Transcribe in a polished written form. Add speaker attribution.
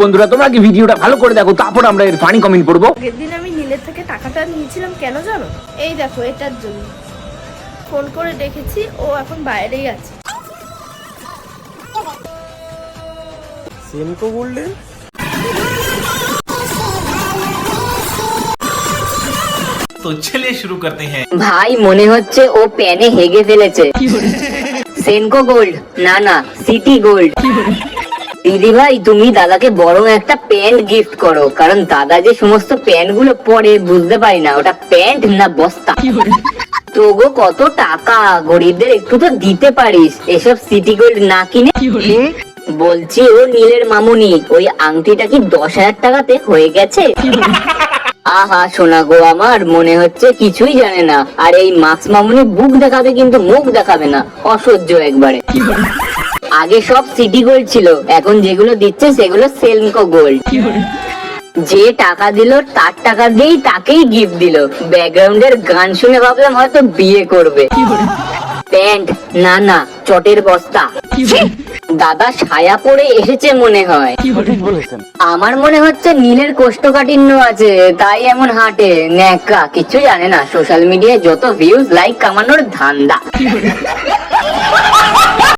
Speaker 1: বন্ধুরা তোমরা কি ভিডিওটা ভালো করে দেখো, তারপর আমরা এর ফানি কমেন্ট করবো।
Speaker 2: আগের দিন আমি নীলের থেকে টাকাটা নিয়েছিলাম কেন জানো? এই দেখো এটার জন্য ফোন করে দেখেছি, ও এখন বাইরেই আছে।
Speaker 3: সেনকো গোল্ডেন
Speaker 4: तो चलिए शुरू करते हैं।
Speaker 5: ভাই মনে হচ্ছে ও প্যানে হেগে ফেলেছে। সেনকো গোল্ড না না, সিটি গোল্ড। দিদি ভাই তুমি দাদাকে বড় একটা প্যান্ট গিফট করো, কারণ দাদা যে সমস্ত প্যান্ট গুলো পরে বুঝতে পারি না ওটা প্যান্ট না বস্তা। তোগো কত টাকা, গরিবদের একটু তো দিতে পারিস, এসব সিটি গোল্ড না কিনে। বলছি ও নীলের মামুনি, ওই আংটিটা কি 10,000 টাকাতে হয়ে গেছে? আহা সোনা গো আমার, মনে হচ্ছে কিছুই জানে না। আর এই মাক্স মামুনি বুক দেখাবে কিন্তু মুখ দেখাবে না, অসহ্য একবারে। আগে সব সিটি গোল্ড ছিল, এখন যেগুলো দিচ্ছে সেগুলো সেনকো গোল্ড। যে টাকা দিল তার টাকা দিয়েই তাকেই গিফট দিল। ব্যাকগ্রাউন্ডের গান শুনে ভাবলাম হয়তো বিয়ে করবে। প্যান্ট না না, চটের বস্তা। দাদা ছায়া পড়ে এসেছে মনে হয়। আমার মনে হচ্ছে নীলের কোষ্ঠকাঠিন্য আছে, তাই এমন হাঁটে। ন্যাকা কিছু জানে না, সোশ্যাল মিডিয়ায় যত ভিউজ লাইক কামানোর ধান্দা।